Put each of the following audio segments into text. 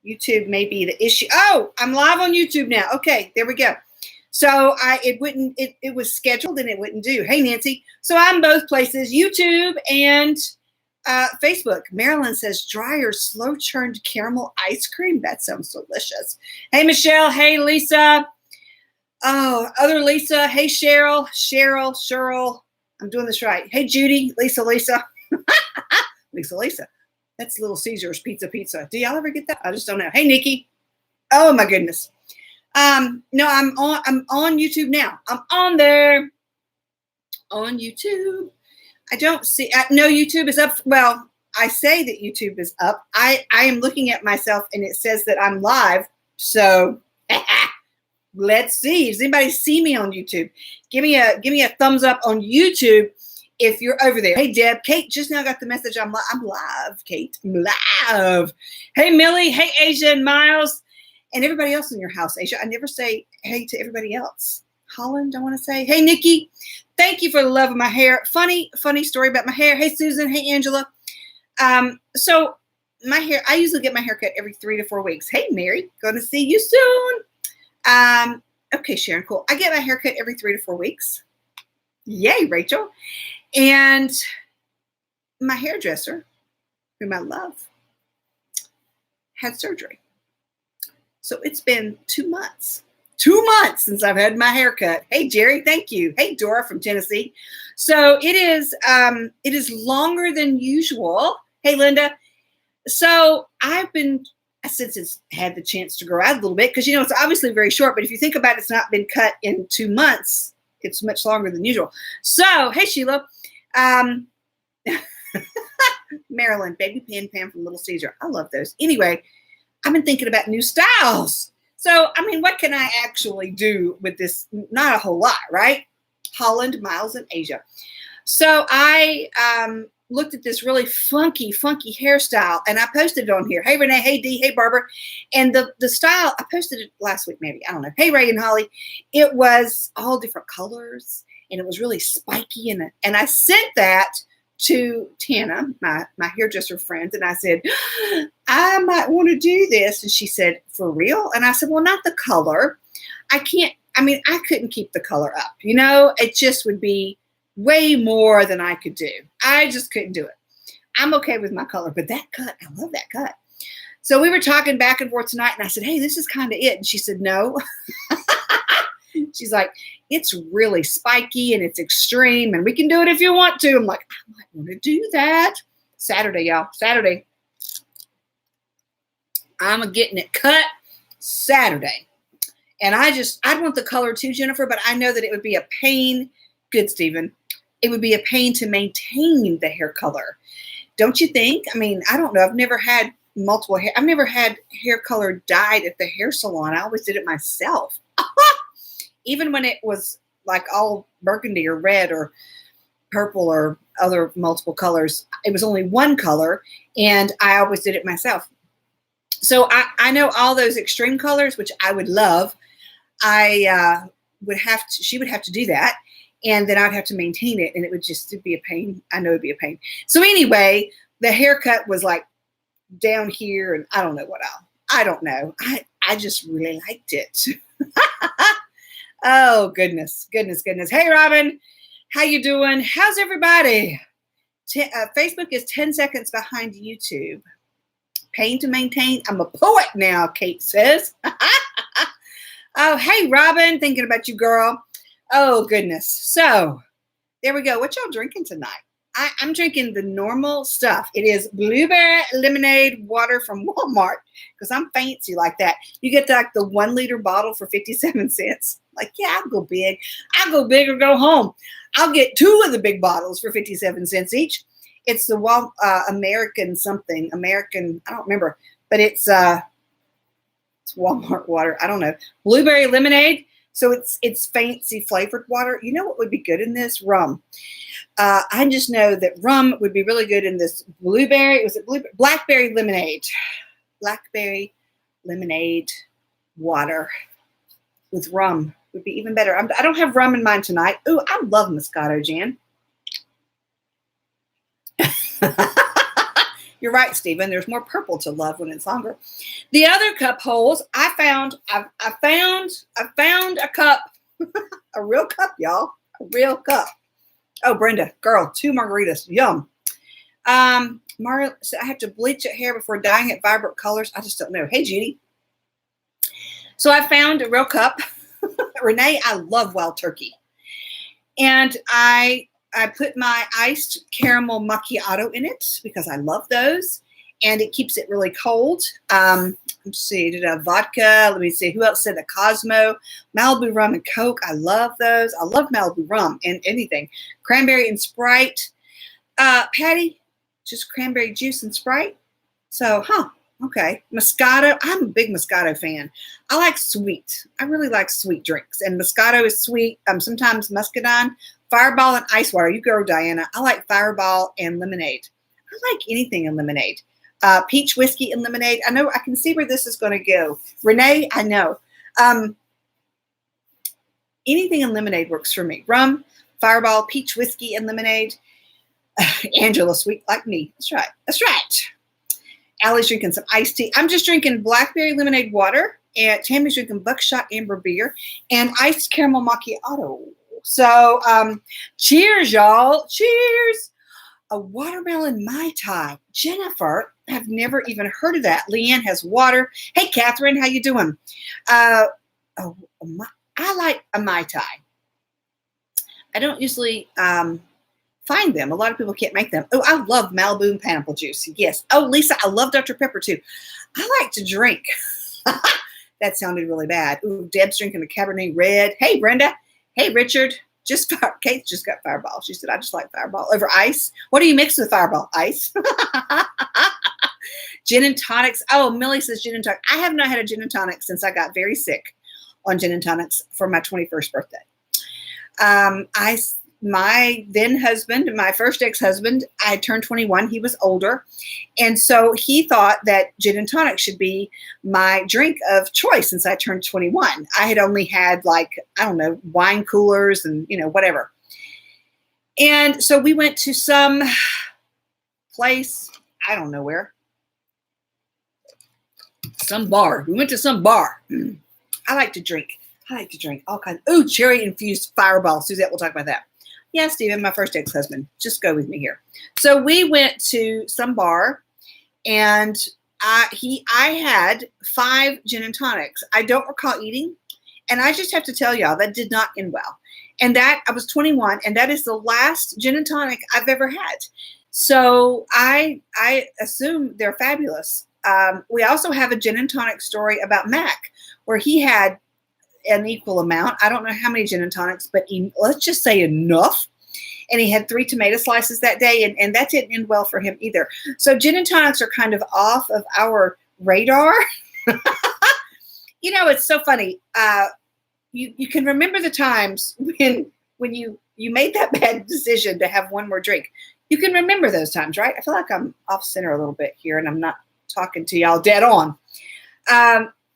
YouTube may be the issue. Oh, I'm live on YouTube now. Okay, there we go. So it was scheduled and it wouldn't do. Hey, Nancy. So I'm both places, YouTube and Facebook. Marilyn says dryer slow churned caramel ice cream. That sounds delicious. Hey, Michelle. Hey, Lisa. Oh, other Lisa. Hey, Cheryl. I'm doing this right. Hey, Judy. Lisa. Lisa. That's Little Caesars pizza. Do y'all ever get that? I just don't know. Hey, Nikki. Oh my goodness. No, I'm on YouTube now. I'm on there on YouTube. I don't see, no, YouTube is up. Well, I say that YouTube is up. I am looking at myself and it says that I'm live. So let's see. Does anybody see me on YouTube? Give me a thumbs up on YouTube if you're over there. Hey, Deb. Kate just now got the message. I'm live, Kate. I'm live. Hey, Millie. Hey, Asia and Miles. And everybody else in your house, Asia. I never say hey to everybody else. Holland, I want to say. Hey, Nikki. Thank you for the love of my hair. Funny story about my hair. Hey, Susan. Hey, Angela. So my hair, I usually get my hair cut every 3 to 4 weeks. Hey, Mary. Going to see you soon. Okay, Sharon. Cool. I get my hair cut every 3 to 4 weeks. Yay, Rachel. And my hairdresser, whom I love, had surgery. So it's been 2 months. 2 months since I've had my hair cut. Hey, Jerry, thank you. Hey, Dora from Tennessee. So it is longer than usual. Hey, Linda. So I've been, since it's had the chance to grow out a little bit, because, it's obviously very short, but if you think about it, it's not been cut in 2 months. It's much longer than usual. So, hey, Sheila. Marilyn, baby Pan from Little Caesar. I love those. Anyway, I've been thinking about new styles. So, what can I actually do with this? Not a whole lot, right? Holland, Miles, and Asia. So I looked at this really funky hairstyle, and I posted it on here. Hey, Renee. Hey, Dee. Hey, Barbara. And the style, I posted it last week, maybe. I don't know. Hey, Ray and Holly. It was all different colors, and it was really spiky. And I sent that to Tana, my hairdresser friend, and I said, I might want to do this. And she said, for real? And I said, well, not the color. I couldn't keep the color up. It just would be way more than I could do. I just couldn't do it. I'm okay with my color, but that cut, I love that cut. So we were talking back and forth tonight, and I said, hey, this is kind of it. And she said, no. She's like, it's really spiky and it's extreme, and we can do it if you want to. I'm like, I might want to do that. Saturday, y'all. Saturday. I'm getting it cut Saturday. And I'd want the color too, Jennifer, but I know that it would be a pain. Good, Stephen. It would be a pain to maintain the hair color. Don't you think? I don't know. I've never had multiple hair. I've never had hair color dyed at the hair salon. I always did it myself. Even when it was like all burgundy or red or purple or other multiple colors, it was only one color, and I always did it myself. So I know all those extreme colors, which I would love. She would have to do that, and then I'd have to maintain it, and it'd be a pain. I know it'd be a pain. So anyway, the haircut was like down here, and I don't know what else. I don't know. I just really liked it. Oh, goodness. Hey, Robin, how you doing? How's everybody? Facebook is 10 seconds behind YouTube. Pain to maintain. I'm a poet now, Kate says. Oh, hey, Robin, thinking about you, girl. Oh, goodness. So there we go. What y'all drinking tonight? I'm drinking the normal stuff. It is blueberry lemonade water from Walmart, because I'm fancy like that. You get like the 1 liter bottle for 57 cents. Like, yeah, I'll go big. I'll go big or go home. I'll get 2 of the big bottles for 57 cents each. It's the American, I don't remember, but it's Walmart water. I don't know. Blueberry lemonade. So it's fancy flavored water. You know what would be good in this? Rum. I just know that rum would be really good in this blackberry lemonade. Blackberry lemonade water with rum would be even better. I don't have rum in mine tonight. Ooh, I love Moscato, Jan. You're right, Stephen. There's more purple to love when it's longer. The other cup holes, I found a cup, a real cup, y'all, a real cup. Oh, Brenda, girl, 2 margaritas, yum. Mara, so I have to bleach your hair before dyeing it vibrant colors. I just don't know. Hey, Judy. So I found a real cup. Renee, I love wild turkey. And I put my iced caramel macchiato in it because I love those. And it keeps it really cold. Let's see, did I have vodka? Let me see, who else said the Cosmo? Malibu rum and Coke. I love those. I love Malibu rum and anything. Cranberry and Sprite. Patty, just cranberry juice and Sprite. So, okay. Moscato. I'm a big Moscato fan. I like sweet. I really like sweet drinks. And Moscato is sweet. Sometimes Muscadine. Fireball and ice water. You go, Diana. I like Fireball and lemonade. I like anything in lemonade. Peach whiskey and lemonade. I know I can see where this is going to go. Renee, I know. Anything in lemonade works for me. Rum, Fireball, peach whiskey and lemonade. Angela, sweet like me. That's right. That's right. Allie's drinking some iced tea. I'm just drinking blackberry lemonade water. And Tammy's drinking buckshot amber beer and iced caramel macchiato. So, cheers, y'all. Cheers. A watermelon Mai Tai. Jennifer, I've never even heard of that. Leanne has water. Hey, Catherine, how you doing? I like a Mai Tai. I don't usually find them. A lot of people can't make them. Oh, I love Malibu and pineapple juice. Yes. Oh, Lisa, I love Dr. Pepper too. I like to drink. That sounded really bad. Ooh, Deb's drinking a Cabernet Red. Hey, Brenda. Hey, Richard. Kate just got Fireball. She said, I just like Fireball over ice. What do you mix with Fireball? Ice. Gin and tonics. Oh, Millie says gin and tonic. I have not had a gin and tonic since I got very sick on gin and tonics for my 21st birthday. My then husband, my first ex-husband, I turned 21. He was older. And so he thought that gin and tonic should be my drink of choice since I turned 21. I had only had wine coolers and, whatever. And so we went to some place, I don't know where, some bar. We went to some bar. I like to drink all kinds. Ooh, cherry infused Fireball. Suzette, we'll talk about that. Yeah, Stephen, my first ex-husband. Just go with me here. So we went to some bar, and I had 5 gin and tonics. I don't recall eating, and I just have to tell y'all that did not end well. And that I was 21, and that is the last gin and tonic I've ever had. So I assume they're fabulous. We also have a gin and tonic story about Mac, where he had an equal amount. I don't know how many gin and tonics, but let's just say enough. And he had 3 tomato slices that day, and that didn't end well for him either. So gin and tonics are kind of off of our radar. It's so funny. You can remember the times when you made that bad decision to have one more drink. You can remember those times, right? I feel like I'm off center a little bit here, and I'm not talking to y'all dead on.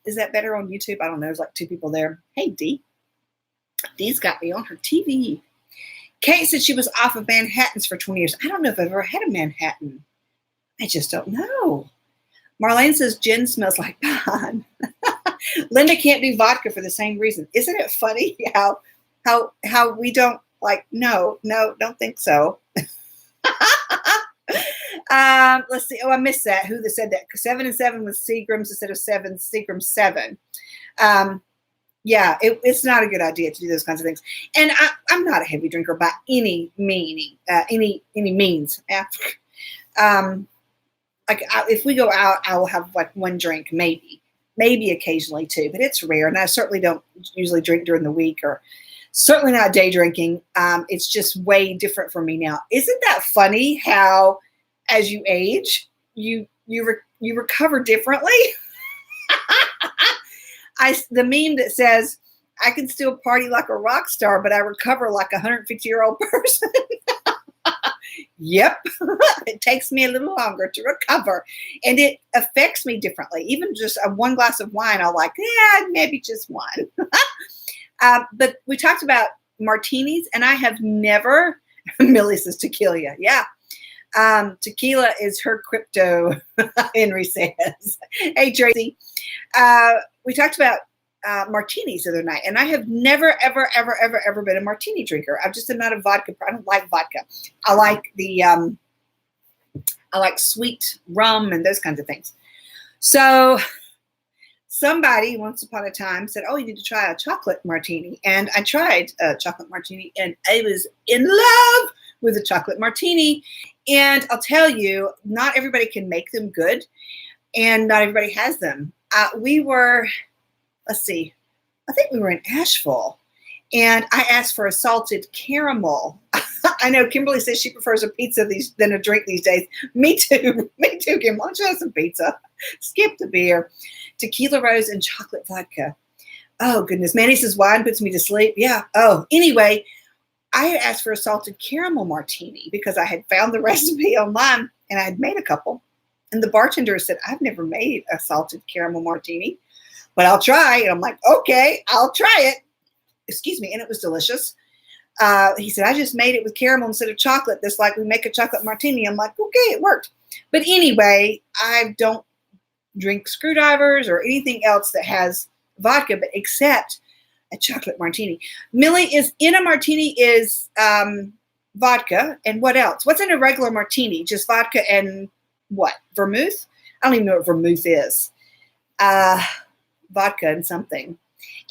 Is that better on YouTube? I don't know. There's like 2 people there. Hey, Dee. Dee's got me on her TV. Kate said she was off of Manhattans for 20 years. I don't know if I've ever had a Manhattan. I just don't know. Marlene says gin smells like pine. Linda can't do vodka for the same reason. Isn't it funny how we don't no, don't think so. Let's see. Oh, I missed that. Who said that? 7 and 7 was Seagrams instead of 7. Seagram 7. Yeah, it's not a good idea to do those kinds of things. And I'm not a heavy drinker by any means. If we go out, I will have like 1 drink, maybe occasionally 2, but it's rare. And I certainly don't usually drink during the week, or certainly not day drinking. It's just way different for me now. Isn't that funny how, as you age, you recover differently? The meme that says, I can still party like a rock star, but I recover like a 150-year-old person. Yep. It takes me a little longer to recover, and it affects me differently. Even just 1 glass of wine, I'll maybe just 1. But we talked about martinis, and I have never, Millie says tequila. Yeah. Tequila is her crypto, Henry says. Hey, Tracy. We talked about martinis the other night, and I have never, ever, ever, ever, ever been a martini drinker. I'm just not a vodka. I don't like vodka. I like I like sweet rum and those kinds of things. So somebody once upon a time said, oh, you need to try a chocolate martini. And I tried a chocolate martini, and I was in love with a chocolate martini. And I'll tell you, not everybody can make them good, and not everybody has them. Let's see, I think we were in Asheville, and I asked for a salted caramel. I know Kimberly says she prefers a pizza than a drink these days. Me too. Me too, Kim. Why don't you have some pizza? Skip the beer. Tequila rose and chocolate vodka. Oh, goodness. Manny says wine puts me to sleep. Yeah. Oh, anyway, I had asked for a salted caramel martini because I had found the recipe online, and I had made a couple. And the bartender said, I've never made a salted caramel martini, but I'll try. And I'm like, okay, I'll try it. Excuse me. And it was delicious. He said, I just made it with caramel instead of chocolate. Just like we make a chocolate martini. I'm like, okay, it worked. But anyway, I don't drink screwdrivers or anything else that has vodka, but except a chocolate martini. Millie, is in a martini is vodka, and what else? What's in a regular martini? Just vodka and what? Vermouth? I don't even know what vermouth is. Vodka and something.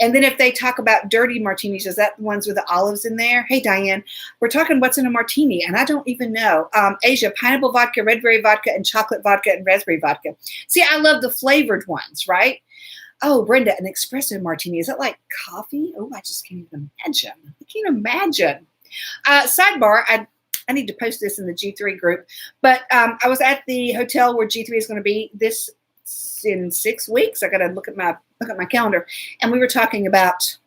And then if they talk about dirty martinis, is that the ones with the olives in there? Hey, Diane, we're talking what's in a martini, and I don't even know. Asia, pineapple vodka, red berry vodka, and chocolate vodka, and raspberry vodka. See, I love the flavored ones, right? Oh, Brenda, an espresso martini. Is that like coffee? Oh, I just can't even imagine. I can't imagine. Sidebar, I need to post this in the G3 group, but I was at the hotel where G3 is going to be in 6 weeks. I got to look at my calendar, and we were talking about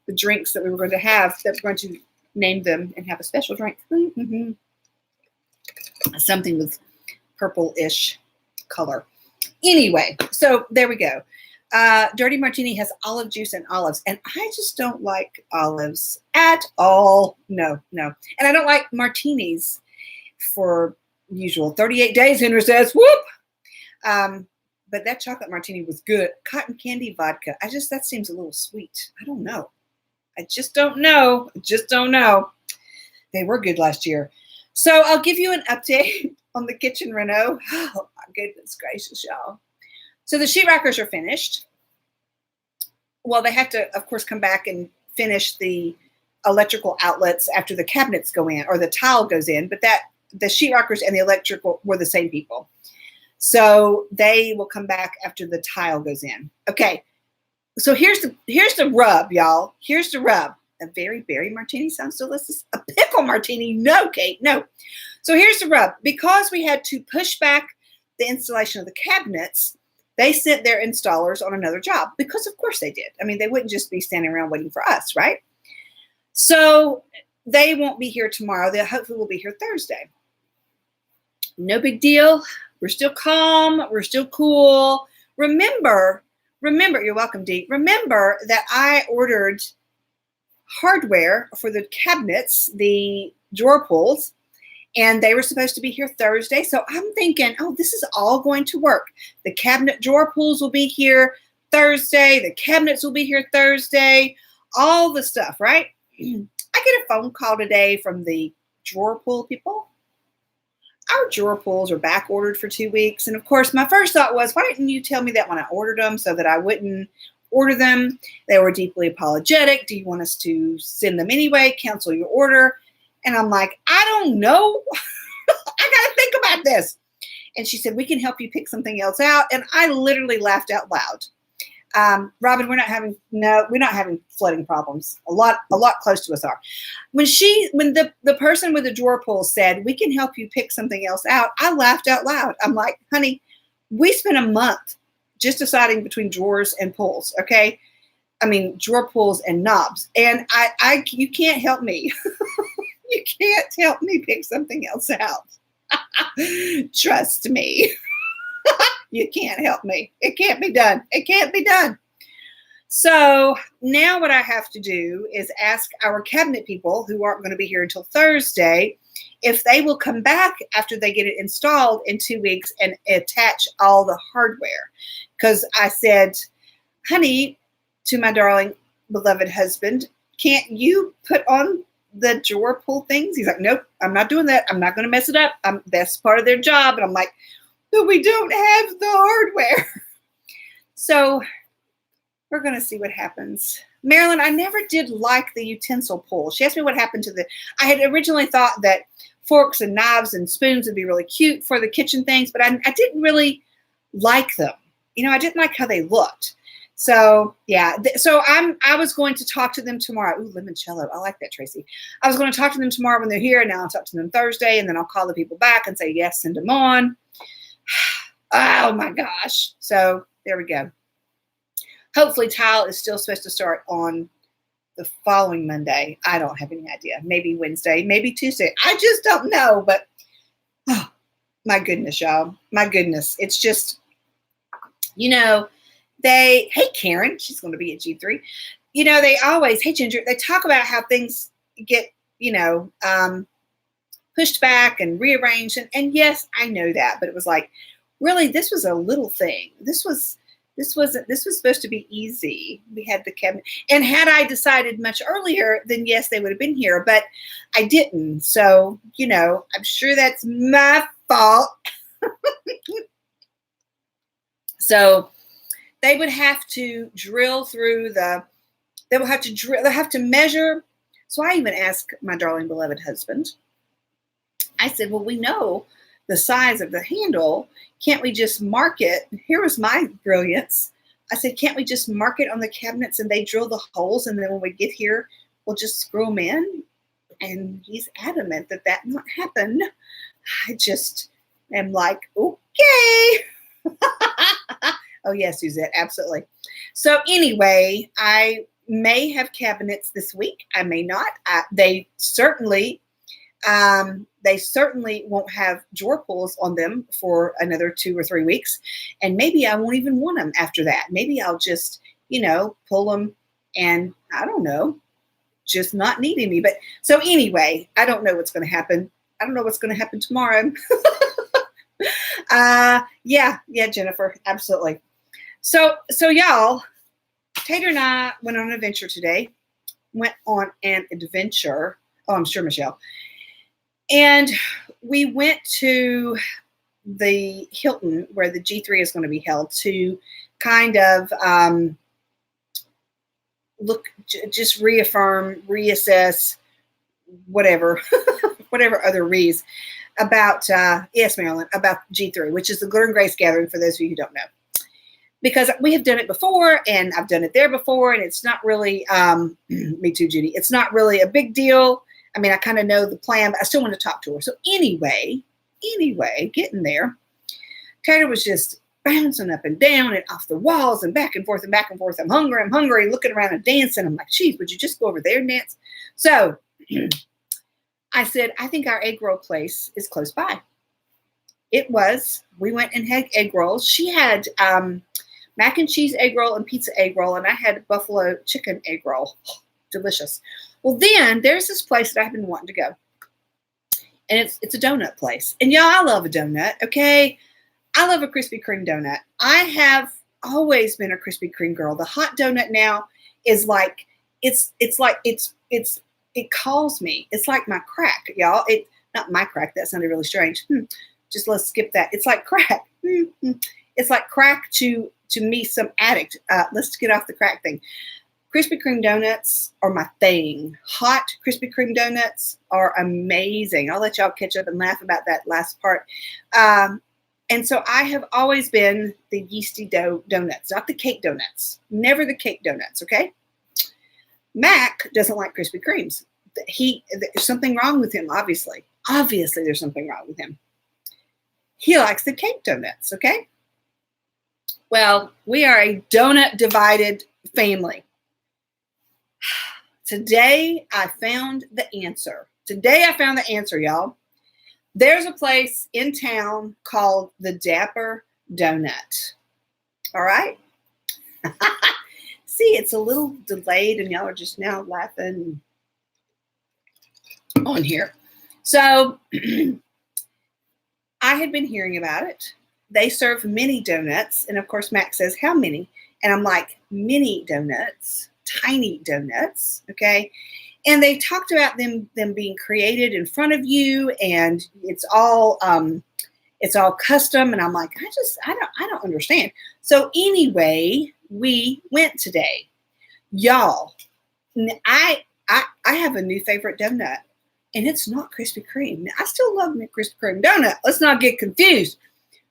the drinks that we were going to have, that we're going to name them and have a special drink. Mm-hmm. Something with purple-ish color. Anyway, so there we go. Dirty martini has olive juice and olives, and I just don't like olives at all. No. And I don't like martinis for usual 38 days, Henry says. Whoop! But that chocolate martini was good. Cotton candy vodka. That seems a little sweet. I don't know. I just don't know. They were good last year. So I'll give you an update on the kitchen reno. Oh, my goodness gracious, y'all. So the sheetrockers are finished. Well, they have to, of course, come back and finish the electrical outlets after the cabinets go in, or the tile goes in. But the sheetrockers and the electrical were the same people. So they will come back after the tile goes in. Okay. So here's the rub, y'all. Here's the rub. A very berry martini sounds delicious. A pickle martini. No, Kate, no. So here's the rub. Because we had to push back the installation of the cabinets, they sent their installers on another job, because of course they did. I mean, they wouldn't just be standing around waiting for us, right? So they won't be here tomorrow. They hopefully will be here Thursday. No big deal. We're still calm. We're still cool. Remember, you're welcome, Dee. Remember that I ordered hardware for the cabinets, the drawer pulls, and they were supposed to be here Thursday. So I'm thinking, oh, this is all going to work. The cabinet drawer pulls will be here Thursday. The cabinets will be here Thursday. All the stuff, right? I get a phone call today from the drawer pull people. Our drawer pulls are back ordered for 2 weeks. And of course, my first thought was, why didn't you tell me that when I ordered them so that I wouldn't order them? They were deeply apologetic. Do you want us to send them anyway? Cancel your order? And I'm like, I don't know. I got to think about this. And she said, we can help you pick something else out. And I literally laughed out loud. Robin, we're not having flooding problems. A lot close to us are. When the person with the drawer pull said, we can help you pick something else out, I laughed out loud. I'm like, honey, we spent a month just deciding between drawers and pulls. Okay. I mean, drawer pulls and knobs. And you can't help me. You can't help me pick something else out. Trust me. You can't help me. It can't be done. It can't be done. So now what I have to do is ask our cabinet people, who aren't going to be here until Thursday, if they will come back after they get it installed in 2 weeks and attach all the hardware. Because I said, honey, to my darling, beloved husband, can't you put on the drawer pull things? He's like, nope, I'm not doing that. I'm not going to mess it up. That's part of their job. And I'm like, but we don't have the hardware. So we're going to see what happens. Marilyn, I never did like the utensil pull. She asked me what happened to I had originally thought that forks and knives and spoons would be really cute for the kitchen things, but I didn't really like them. I didn't like how they looked. So yeah, so I was going to talk to them tomorrow. Ooh, limoncello. I like that, Tracy. I was going to talk to them tomorrow when they're here, and now I'll talk to them Thursday, and then I'll call the people back and say, yes, send them on. Oh my gosh. So there we go. Hopefully tile is still supposed to start on the following Monday. I don't have any idea. Maybe Wednesday, maybe Tuesday. I just don't know, but oh, my goodness, y'all. My goodness. It's just, hey, Karen, she's going to be at G3. They always, hey, Ginger, they talk about how things get, pushed back and rearranged. And yes, I know that, but it was like, really, this was a little thing. This was supposed to be easy. We had the cabinet. And had I decided much earlier, then yes, they would have been here, but I didn't. So, I'm sure that's my fault. So they would have to drill through they'll have to measure. So I even asked my darling beloved husband, I said, well, we know the size of the handle. Can't we just mark it? Here was my brilliance. I said, can't we just mark it on the cabinets and they drill the holes? And then when we get here, we'll just screw them in. And he's adamant that not happen. I just am like, okay. Oh, yes, Suzette, absolutely. So anyway, I may have cabinets this week. I may not. They certainly won't have drawer pulls on them for another 2 or 3 weeks. And maybe I won't even want them after that. Maybe I'll just, pull them and I don't know, just not needing me. But so anyway, I don't know what's going to happen. I don't know what's going to happen tomorrow. Yeah, Jennifer, absolutely. So y'all, Tater and I went on an adventure today. Oh, I'm sure Michelle. And we went to the Hilton where the G3 is going to be held to kind of just reaffirm, reassess, whatever, whatever other reason about, yes, Marilyn, about G3, which is the Glitter and Grace Gathering for those of you who don't know. Because we have done it before and I've done it there before and it's not really, me too, Judy, it's not really a big deal. I mean, I kind of know the plan, but I still want to talk to her. So anyway, getting there, Tater was just bouncing up and down and off the walls and back and forth and back and forth. I'm hungry, looking around and dancing. I'm like, geez, would you just go over there and dance? So I said, I think our egg roll place is close by. It was. We went and had egg rolls. She had mac and cheese egg roll and pizza egg roll, and I had buffalo chicken egg roll. Delicious. Well, then there's this place that I've been wanting to go. And it's a donut place. And y'all, I love a donut, okay? I love a Krispy Kreme donut. I have always been a Krispy Kreme girl. The hot donut now is like, it calls me. It's like my crack, y'all. Not my crack. That sounded really strange. Just let's skip that. It's like crack. It's like crack to me, some addict. Let's get off the crack thing. Krispy Kreme donuts are my thing. Hot Krispy Kreme donuts are amazing. I'll let y'all catch up and laugh about that last part. And so I have always been the yeasty dough donuts, not the cake donuts. Never the cake donuts, okay? Mac doesn't like Krispy Kremes. There's something wrong with him, obviously. Obviously, there's something wrong with him. He likes the cake donuts, okay? Well, we are a donut-divided family. Today, I found the answer. Y'all. There's a place in town called the Dapper Donut. All right? See, it's a little delayed, and y'all are just now laughing on here. So I had been hearing about it. They serve mini donuts. And of course, Max says, how many? And I'm like, mini donuts, tiny donuts. Okay. And they talked about them being created in front of you, and it's all custom. And I'm like, I don't understand. So anyway, we went today. Y'all, I have a new favorite donut, and it's not Krispy Kreme. Now, I still love my Krispy Kreme donut. Let's not get confused.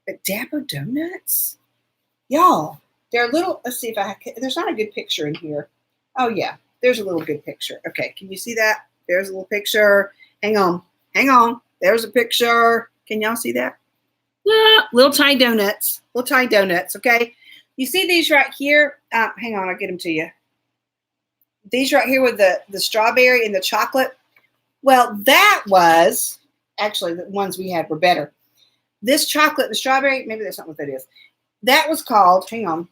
But Dapper Donuts, y'all, they're little. Let's see if I can. There's not a good picture in here. Oh yeah, there's a little good picture. Okay, can you see that? There's a little picture. Hang on. There's a picture. Can y'all see that? Little tiny donuts. Okay, you see these right here? Hang on, I'll get them to you. These right here with the strawberry and the chocolate. Well, that was actually the ones we had were better. This chocolate and strawberry, maybe that's not what that is. That was called, hang on.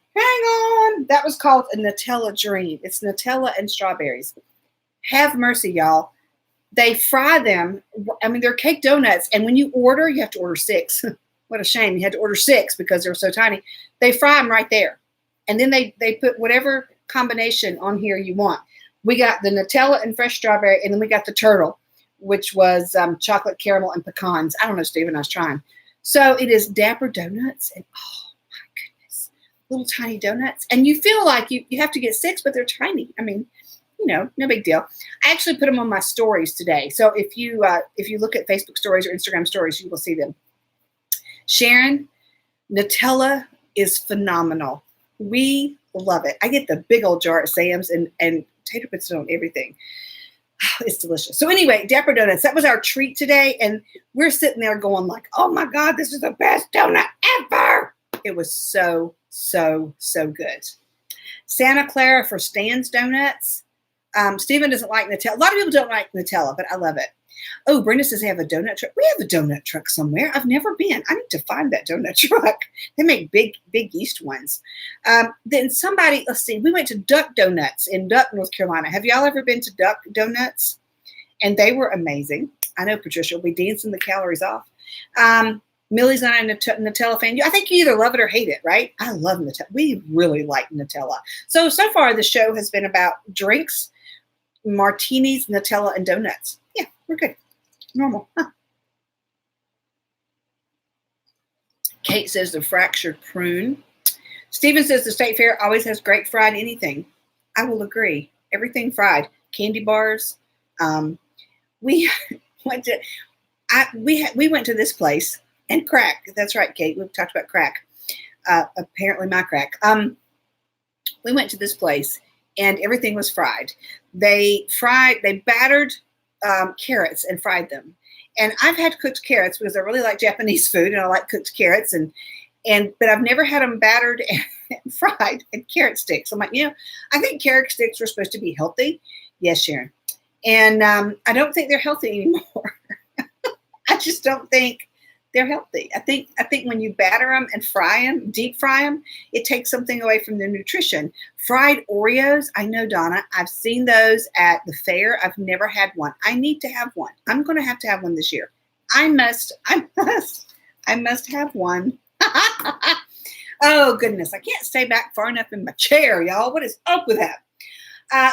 That was called a Nutella Dream. It's Nutella and strawberries. Have mercy, y'all. They fry them. I mean, they're cake donuts. And when you order, you have to order 6. What a shame. You had to order 6 because they're so tiny. They fry them right there. And then they put whatever combination on here you want. We got the Nutella and fresh strawberry, and then we got the turtle, which was chocolate caramel and pecans. I don't know, Stephen, I was trying. So it is Dapper Donuts, and oh my goodness, little tiny donuts. And you feel like you have to get 6, but they're tiny. I mean, you know, no big deal. I actually put them on my stories today. So if you look at Facebook stories or Instagram stories, you will see them. Sharon, Nutella is phenomenal. We love it. I get the big old jar at Sam's, and Tater puts it on everything. It's delicious. So anyway, Dapper Donuts, that was our treat today. And we're sitting there going like, oh my God, this is the best donut ever. It was so, so, so good. Santa Clara for Stan's Donuts. Stephen doesn't like Nutella. A lot of people don't like Nutella, but I love it. Oh, Brenda says they have a donut truck. We have a donut truck somewhere. I've never been. I need to find that donut truck. They make big East ones. Then somebody, let's see, we went to Duck Donuts in Duck, North Carolina. Have y'all ever been to Duck Donuts? And they were amazing. I know Patricia will be dancing the calories off. Millie's not a Nutella fan. I think you either love it or hate it, right? I love Nutella. We really like Nutella. So far the show has been about drinks, martinis, Nutella, and donuts. Yeah, we're good. Normal. Huh. Kate says the fractured prune. Stephen says the state fair always has great fried anything. I will agree. Everything fried. Candy bars. We went to this place, and crack. That's right, Kate. We've talked about crack. Apparently my crack. We went to this place, and everything was fried. They battered carrots and fried them. And I've had cooked carrots because I really like Japanese food, and I like cooked carrots, but I've never had them battered and fried and carrot sticks. I'm like, I think carrot sticks are supposed to be healthy. Yes, Sharon. And I don't think they're healthy anymore. I just don't think they're healthy. I think when you batter them and fry them, deep fry them, it takes something away from their nutrition. Fried Oreos, I know, Donna. I've seen those at the fair. I've never had one. I need to have one. I'm going to have one this year. I must have one. Oh, goodness. I can't stay back far enough in my chair, y'all. What is up with that?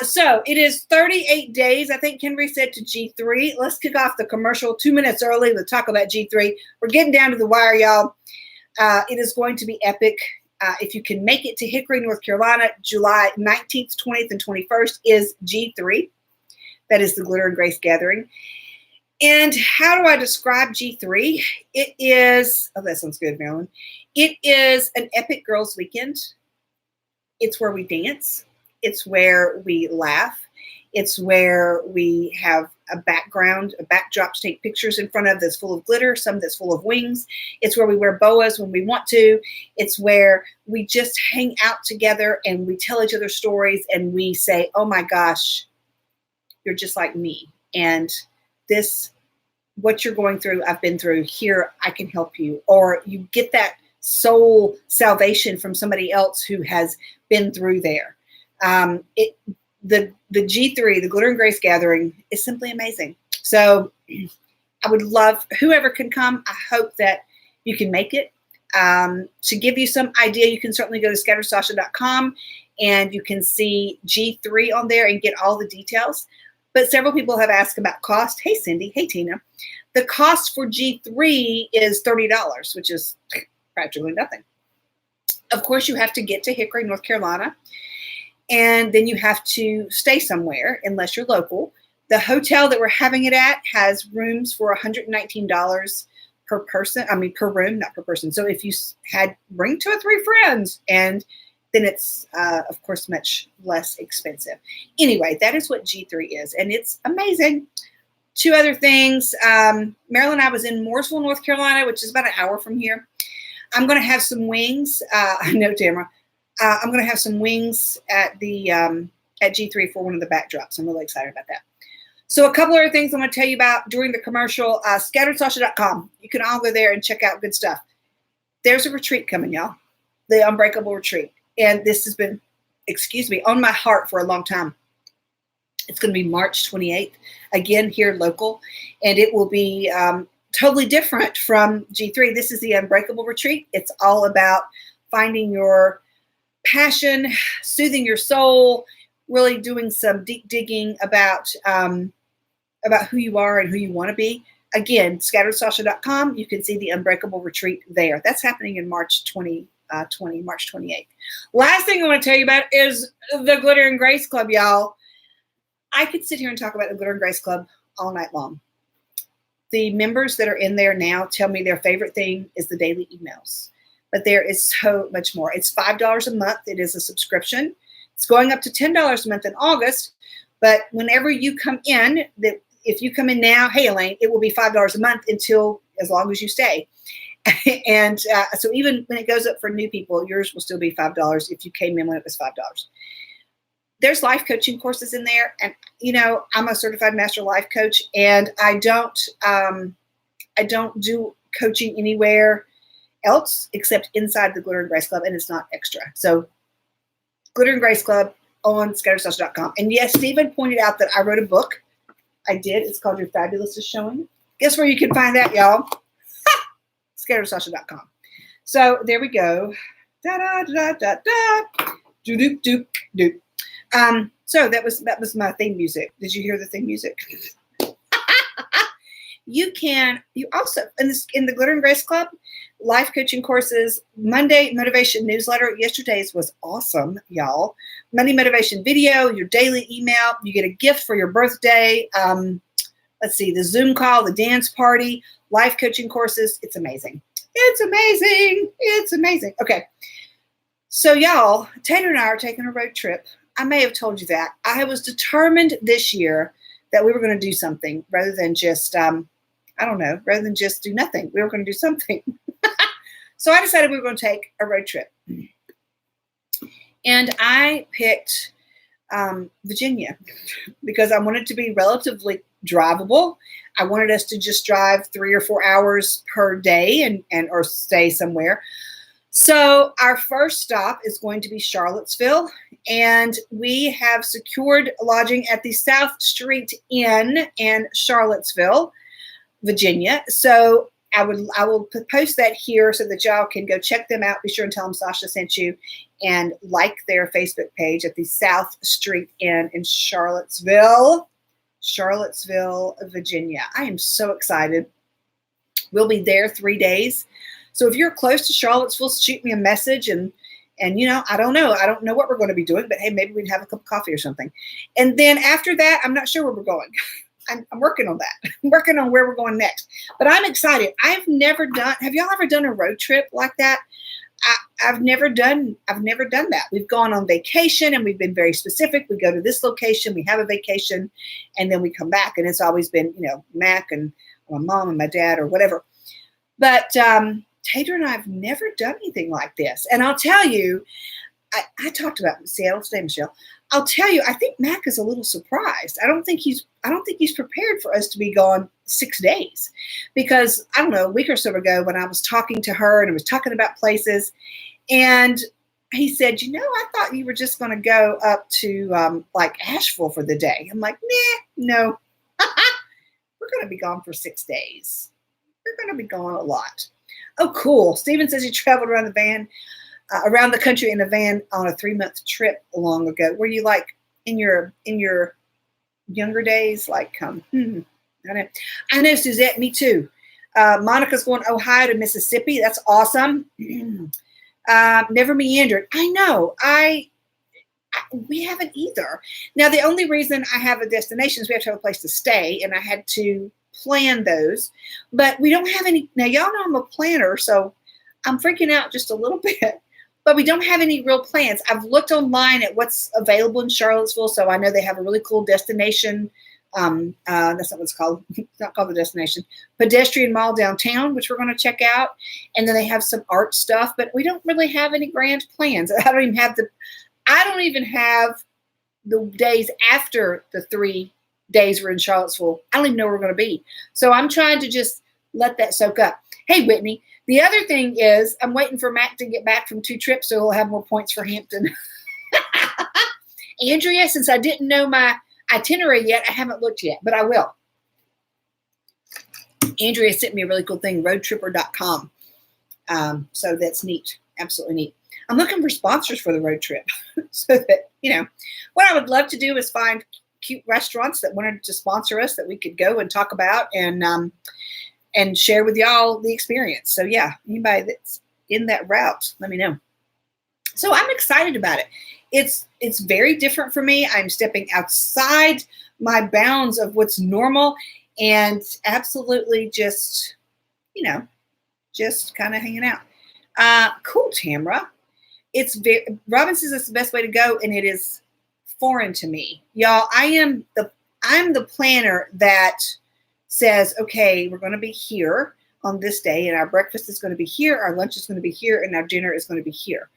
So it is 38 days, I think Henry said, to G3. Let's kick off the commercial 2 minutes early. We'll talk about G3. We're getting down to the wire, y'all. It is going to be epic. If you can make it to Hickory, North Carolina, July 19th, 20th, and 21st is G3. That is the Glitter and Grace Gathering. And how do I describe G3? It is, oh, that sounds good, Marilyn. It is an epic girls' weekend. It's where we dance. It's where we laugh. It's where we have a backdrop to take pictures in front of that's full of glitter, some that's full of wings. It's where we wear boas when we want to. It's where we just hang out together and we tell each other stories and we say, oh my gosh, you're just like me. And what you're going through, I've been through. Here, I can help you. Or you get that soul salvation from somebody else who has been through there. The G3, the Glitter and Grace Gathering, is simply amazing. So I would love whoever can come. I hope that you can make it. To give you some idea, you can certainly go to scattersasha.com and you can see G3 on there and get all the details. But several people have asked about cost. Hey, Cindy. Hey, Tina. The cost for G3 is $30, which is practically nothing. Of course, you have to get to Hickory, North Carolina, and then you have to stay somewhere unless you're local. The hotel that we're having it at has rooms for $119 per person. I mean, per room, not per person. So if you bring 2 or 3 friends, and then it's, of course, much less expensive. Anyway, that is what G3 is, and it's amazing. 2 other things. Marilyn and I was in Mooresville, North Carolina, which is about an hour from here. I'm going to have some wings. I know, Tamara. I'm going to have some wings at the at G3 for one of the backdrops. I'm really excited about that. So a couple other things I'm going to tell you about during the commercial. Scatteredsasha.com. You can all go there and check out good stuff. There's a retreat coming, y'all. The Unbreakable Retreat. And this has been, on my heart for a long time. It's going to be March 28th, again, here local. And it will be totally different from G3. This is the Unbreakable Retreat. It's all about finding your passion, soothing your soul, really doing some deep digging about who you are and who you want to be. Again, scatteredsasha.com. You can see the Unbreakable Retreat there. That's happening in March 28th. Last thing I want to tell you about is the Glitter and Grace Club, y'all. I could sit here and talk about the Glitter and Grace Club all night long. The members that are in there now tell me their favorite thing is the daily emails. But there is so much more. It's $5 a month. It is a subscription. It's going up to $10 a month in August. But whenever you come in, if you come in now, hey, Elaine, it will be $5 a month as long as you stay. And so even when it goes up for new people, yours will still be $5 if you came in when it was $5. There's life coaching courses in there. And, I'm a certified master life coach, and I don't do coaching anywhere else except inside the Glitter and Grace Club, and it's not extra. So Glitter and Grace Club on scattersasha.com. And yes, Stephen pointed out that I wrote a book. I did. It's called Your Fabulous is Showing. Guess where you can find that, y'all? scattersasha.com. So there we go. Da da da da da. Doop doop doop doop. So that was my theme music. Did you hear the theme music? You also in the Glitter and Grace Club, life coaching courses, Monday motivation newsletter. Yesterday's was awesome, y'all. Monday motivation video, your daily email. You get a gift for your birthday. Let's see, the Zoom call, the dance party, life coaching courses. It's amazing. It's amazing. It's amazing. Okay. So y'all, Taylor and I are taking a road trip. I may have told you that. I was determined this year that we were going to do something rather than just, rather than just do nothing. We were going to do something. So I decided we were going to take a road trip. And I picked Virginia because I wanted to be relatively drivable. I wanted us to just drive 3 or 4 hours per day or stay somewhere. So our first stop is going to be Charlottesville, and we have secured lodging at the South Street Inn in Charlottesville, Virginia. So I will post that here so that y'all can go check them out. Be sure and tell them Sasha sent you, and like their Facebook page at the South Street Inn in Charlottesville, Virginia. I am so excited. We'll be there 3 days. So if you're close to Charlottesville, shoot me a message and I don't know what we're going to be doing, but hey, maybe we'd have a cup of coffee or something. And then after that, I'm not sure where we're going. I'm working on that. I'm working on where we're going next, but I'm excited. Have y'all ever done a road trip like that? I've never done that. We've gone on vacation and we've been very specific. We go to this location, we have a vacation, and then we come back. And it's always been, Mac and my mom and my dad or whatever. But Taylor and I have never done anything like this. And I'll tell you, I talked about Seattle today, Michelle. I'll tell you, I think Mac is a little surprised. I don't think he's prepared for us to be gone 6 days, because I don't know, a week or so ago when I was talking to her and I was talking about places, and he said, I thought you were just going to go up to like Asheville for the day. I'm like, no. We're going to be gone for 6 days. We're going to be gone a lot. Oh, cool. Steven says he traveled around the country in a van on a 3-month trip long ago. Were you like in your younger days? Like, I know, Suzette, me too. Monica's going Ohio to Mississippi. That's awesome. Never meandered. I know. We haven't either. Now, the only reason I have a destination is we have to have a place to stay, and I had to plan those. But we don't have any. Now, y'all know I'm a planner, so I'm freaking out just a little bit. But we don't have any real plans. I've looked online at what's available in Charlottesville, so I know they have a really cool destination. That's not what it's called. It's not called the destination. Pedestrian Mall downtown, which we're going to check out. And then they have some art stuff, but we don't really have any grand plans. I don't even have the days after the 3 days we're in Charlottesville. I don't even know where we're going to be. So I'm trying to just let that soak up. Hey, Whitney, the other thing is I'm waiting for Matt to get back from 2 trips so he'll have more points for Hampton. Andrea, since I didn't know my itinerary yet, I haven't looked yet, but I will. Andrea sent me a really cool thing, roadtripper.com. So that's neat. Absolutely neat. I'm looking for sponsors for the road trip so that, what I would love to do is find cute restaurants that wanted to sponsor us that we could go and talk about and share with y'all the experience. So yeah, anybody that's in that route, let me know. So I'm excited about it. It's very different for me. I'm stepping outside my bounds of what's normal and absolutely just kind of hanging out. Cool, Tamra. Robin says it's the best way to go, and it is foreign to me. Y'all, I'm the planner that says, okay, we're going to be here on this day, and our breakfast is going to be here, our lunch is going to be here, and our dinner is going to be here.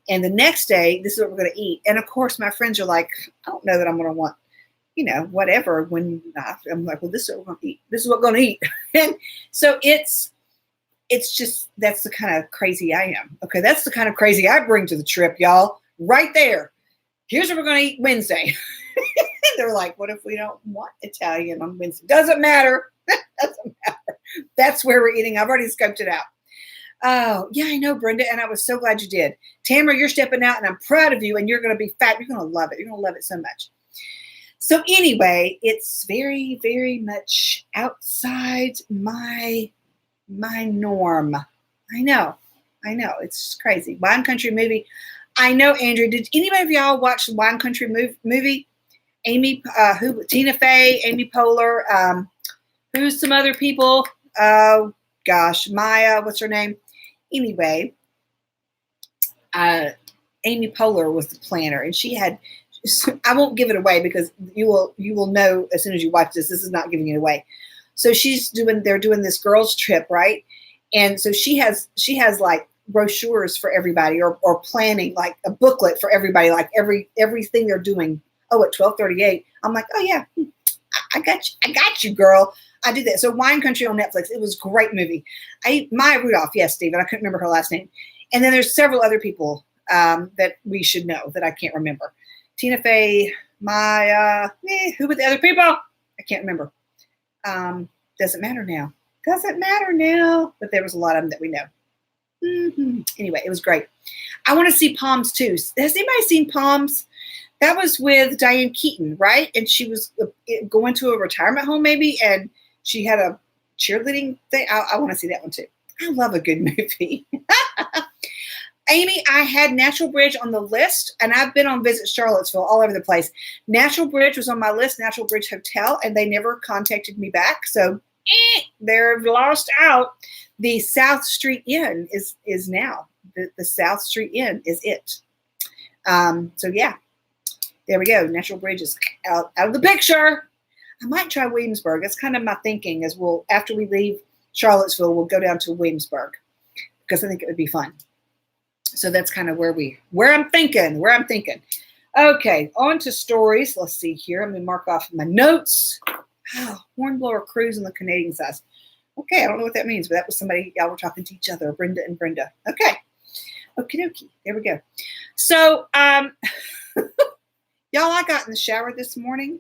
And the next day, this is what we're going to eat. And of course, my friends are like, I don't know that I'm going to want, whatever. When I'm like, well, this is what we're going to eat. This is what we're going to eat. And so it's just, that's the kind of crazy I am. Okay, that's the kind of crazy I bring to the trip, y'all. Right there. Here's what we're going to eat Wednesday. They're like, what if we don't want Italian on Wednesday? Doesn't matter. Doesn't matter. That's where we're eating. I've already scoped it out. Oh, yeah, I know, Brenda, and I was so glad you did. Tamara, you're stepping out, and I'm proud of you, and you're going to be fat. You're going to love it. You're going to love it so much. So anyway, it's very, very much outside my norm. I know. It's crazy. Wine Country movie. I know, Andrew. Did anybody of y'all watch the Wine Country movie? Tina Fey, Amy Poehler, who's some other people? Oh, gosh, Maya, what's her name? Anyway, Amy Poehler was the planner, and she had, I won't give it away because you will know as soon as you watch this. This is not giving it away. So they're doing this girls trip, right? And so she has like brochures for everybody or planning, like a booklet for everybody, like everything they're doing. Oh, at 12:38. I'm like, oh yeah, I got you, girl. I did that. So Wine Country on Netflix. It was a great movie. Maya Rudolph. Yes, Stephen. I couldn't remember her last name. And then there's several other people that we should know that I can't remember. Tina Fey, Maya. Who were the other people? I can't remember. Doesn't matter now. But there was a lot of them that we know. Anyway, it was great. I want to see Palms too. Has anybody seen Palms? That was with Diane Keaton, right? And she was going to a retirement home maybe, and she had a cheerleading thing. I want to see that one too. I love a good movie. Amy, I had Natural Bridge on the list, and I've been on Visit Charlottesville all over the place. Natural Bridge was on my list, Natural Bridge Hotel, and they never contacted me back. So they're lost out. The South Street Inn is now. The South Street Inn is it. So yeah, there we go. Natural Bridge is out of the picture. I might try Williamsburg. That's kind of my thinking. After we leave Charlottesville, we'll go down to Williamsburg because I think it would be fun. So that's kind of where I'm thinking. Okay, on to stories. Let's see here. Let me mark off my notes. Oh, Hornblower Cruise on the Canadian side. Okay, I don't know what that means, but that was somebody, y'all were talking to each other, Brenda and Brenda. Okay. Okie dokie. There we go. So, y'all, I got in the shower this morning.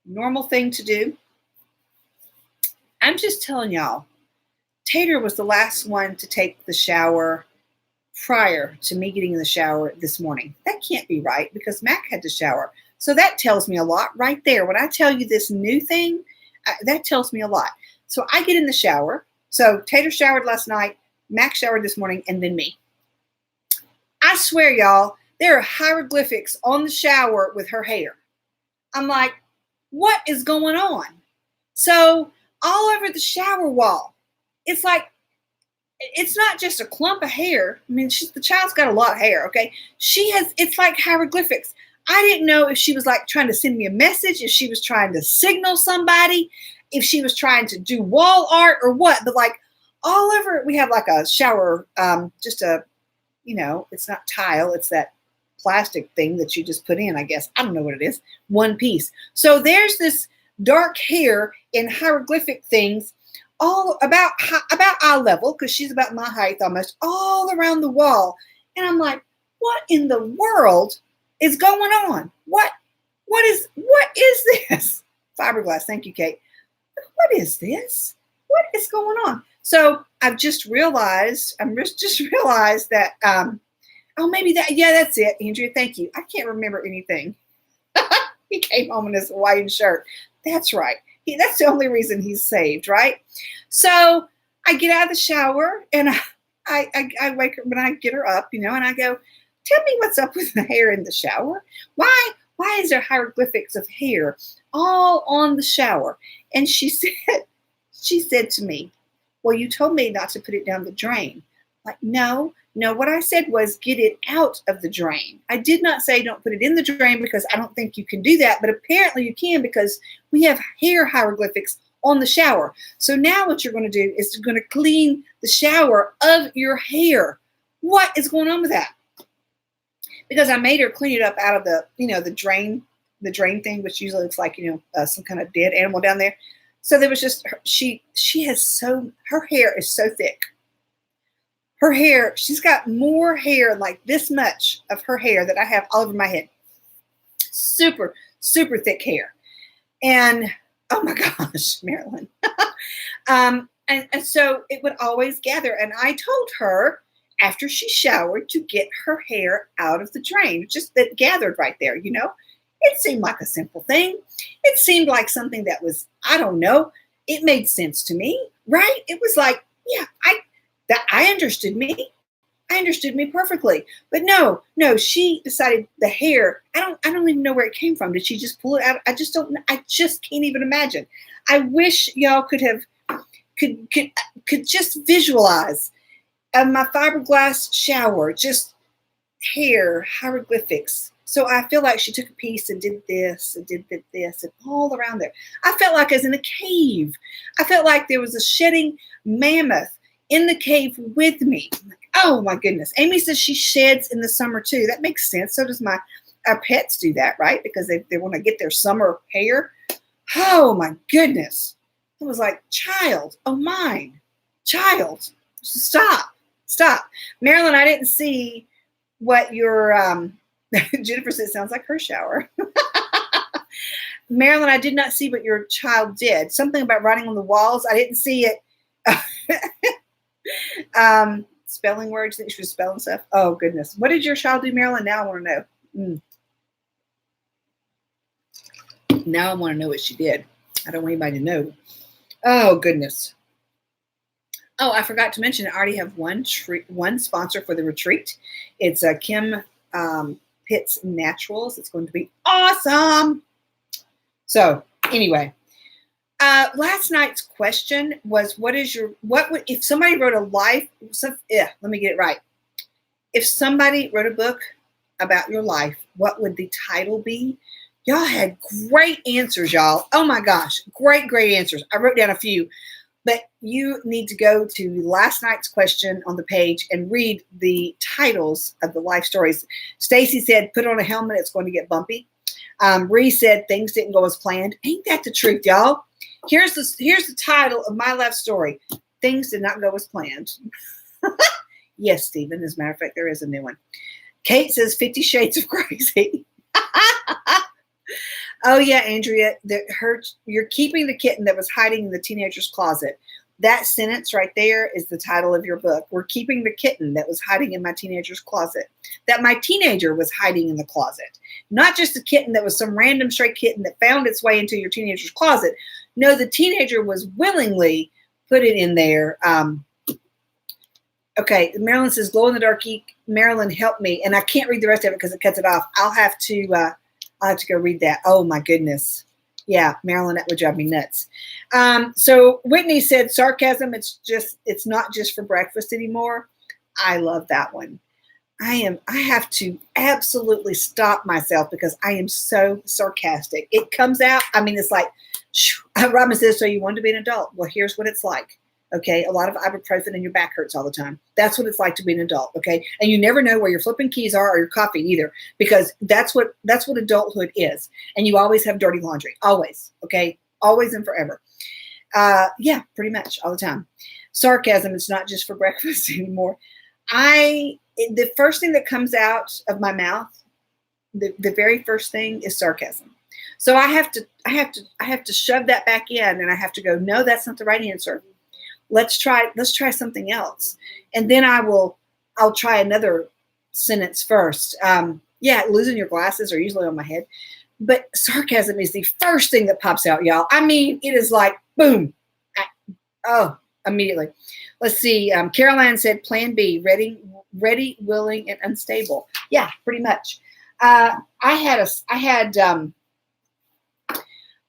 normal thing to do. I'm just telling y'all, Tater was the last one to take the shower prior to me getting in the shower this morning. That can't be right because Mac had to shower. So that tells me a lot right there. When I tell you this new thing, that tells me a lot. So I get in the shower. So Tater showered last night, Mac showered this morning, and then me. I swear, y'all, there are hieroglyphics on the shower with her hair. I'm like, what is going on? So all over the shower wall, it's like, it's not just a clump of hair. I mean, the child's got a lot of hair, okay? It's like hieroglyphics. I didn't know if she was like trying to send me a message, if she was trying to signal somebody, if she was trying to do wall art or what, but like all over, we have like a shower, just a, it's not tile, it's that plastic thing that you just put in, I guess. I don't know what it is. One piece. So there's this dark hair in hieroglyphic things all about eye level, because she's about my height almost, all around the wall. And I'm like, what in the world is going on? What is this? Fiberglass. Thank you, Kate. What is this? What is going on? So I've just realized, that, maybe that, yeah, that's it, Andrea. Thank you. I can't remember anything. He came home in his Hawaiian shirt. That's right. That's the only reason he's saved, right? So I get out of the shower and I wake her when I get her up, and I go, tell me what's up with the hair in the shower. Why is there hieroglyphics of hair all on the shower? And she said to me, well, you told me not to put it down the drain. Like, no, what I said was get it out of the drain. I did not say don't put it in the drain, because I don't think you can do that, but apparently you can, because we have hair hieroglyphics on the shower. So now what you're going to do is you're going to clean the shower of your hair. What is going on with that? Because I made her clean it up out of the, the drain thing, which usually looks like, some kind of dead animal down there. So there was just, her hair is so thick. Her hair, she's got more hair, like this much of her hair that I have all over my head. Super, super thick hair. And, oh my gosh, Marilyn. And so it would always gather. And I told her after she showered to get her hair out of the drain, just that gathered right there, It seemed like a simple thing. It seemed like something that was, I don't know, it made sense to me, right? It was like, yeah, I understood me. I understood me perfectly. But no, she decided the hair, I don't even know where it came from. Did she just pull it out? I just can't even imagine. I wish y'all could just visualize my fiberglass shower, just hair, hieroglyphics. So I feel like she took a piece and did this and did this and all around there. I felt like I was in a cave. I felt like there was a shedding mammoth in the cave with me. Like, oh my goodness. Amy says she sheds in the summer too. That makes sense. So does our pets do that, right? Because they want to get their summer hair. Oh my goodness. I was like, child, stop. Marilyn, I didn't see what your, Jennifer said, sounds like her shower. Marilyn, I did not see what your child did. Something about writing on the walls. I didn't see it. Spelling words. Think she was spelling stuff. Oh goodness. What did your child do, Marilyn? Now I want to know. Now I want to know what she did. I don't want anybody to know. Oh goodness. Oh, I forgot to mention, I already have one sponsor for the retreat. It's Kim Pitts Naturals. It's going to be awesome. So anyway, last night's question was, if somebody wrote let me get it right. If somebody wrote a book about your life, what would the title be? Y'all had great answers, y'all. Oh my gosh, great answers. I wrote down a few, but you need to go to last night's question on the page and read the titles of the life stories. Stacy said, put on a helmet, it's going to get bumpy. Bree said, things didn't go as planned. Ain't that the truth, y'all? Here's the title of my life story. Things did not go as planned. Yes, Stephen. As a matter of fact, there is a new one. Kate says 50 Shades of Crazy. Oh yeah, Andrea, you're keeping the kitten that was hiding in the teenager's closet. That sentence right there is the title of your book. We're keeping the kitten that was hiding in my teenager's closet. That my teenager was hiding in the closet. Not just a kitten that was some random stray kitten that found its way into your teenager's closet. No, the teenager was willingly put it in there. Okay, Marilyn says, glow in the dark geek. Marilyn, help me. And I can't read the rest of it because it cuts it off. I'll have to go read that. Oh my goodness. Yeah, Marilyn, that would drive me nuts. So Whitney said, sarcasm, it's not just for breakfast anymore. I love that one. I have to absolutely stop myself because I am so sarcastic. It comes out. I mean, it's like, Robin says, so you want to be an adult? Well, here's what it's like. Okay, a lot of ibuprofen and your back hurts all the time. That's what it's like to be an adult. Okay, and you never know where your flipping keys are or your coffee either, because that's what adulthood is. And you always have dirty laundry, always. Okay, always and forever. Yeah, pretty much all the time. Sarcasm. It's not just for breakfast anymore. The first thing that comes out of my mouth, the very first thing is sarcasm. So I have to shove that back in, and I have to go, no, that's not the right answer. Let's try something else. And then I'll try another sentence first. Yeah, losing your glasses are usually on my head. But sarcasm is the first thing that pops out, y'all. I mean, it is like, boom. Immediately. Let's see. Caroline said, plan B, ready, willing, and unstable. Yeah, pretty much. I had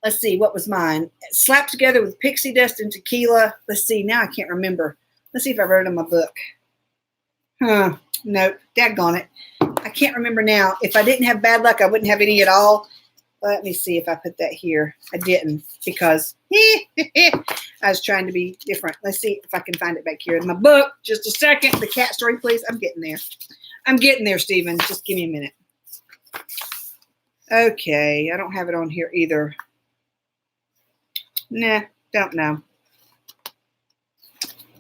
let's see, what was mine? Slapped together with pixie dust and tequila. Let's see, now I can't remember. Let's see if I wrote it in my book. Nope, daggone it. I can't remember now. If I didn't have bad luck, I wouldn't have any at all. Let me see if I put that here. I didn't because I was trying to be different. Let's see if I can find it back here in my book. Just a second. The cat story, please. I'm getting there, Stephen. Just give me a minute. Okay, I don't have it on here either. Nah, don't know.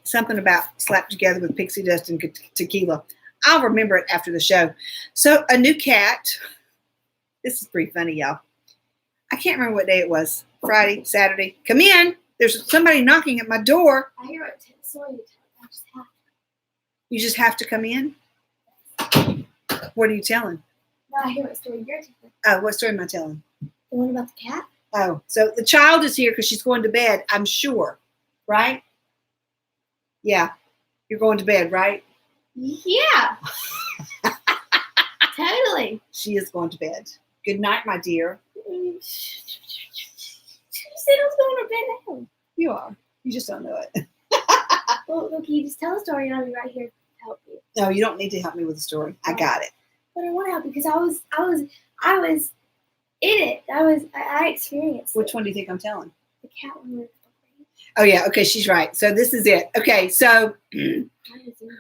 Something about slapped together with pixie dust and tequila. I'll remember it after the show. So a new cat. This is pretty funny, y'all. I can't remember what day it was. Friday, Saturday. Come in. There's somebody knocking at my door. I hear it. Sorry, I just have to. You just have to come in? What are you telling? No, I hear what story you're telling. Oh, what story am I telling? The one about the cat? Oh, so the child is here because she's going to bed, I'm sure. Right? Yeah. You're going to bed, right? Yeah. Totally. She is going to bed. Good night, my dear. You said I was going to bed now. You are. You just don't know it. Well, look, you just tell a story and I'll be right here to help you. No, you don't need to help me with the story. I got it. But I want to help you because I was in it. I experienced Which one do you think I'm telling? the cat one. Oh, yeah. Okay, she's right. So this is it. Okay, so I was in it.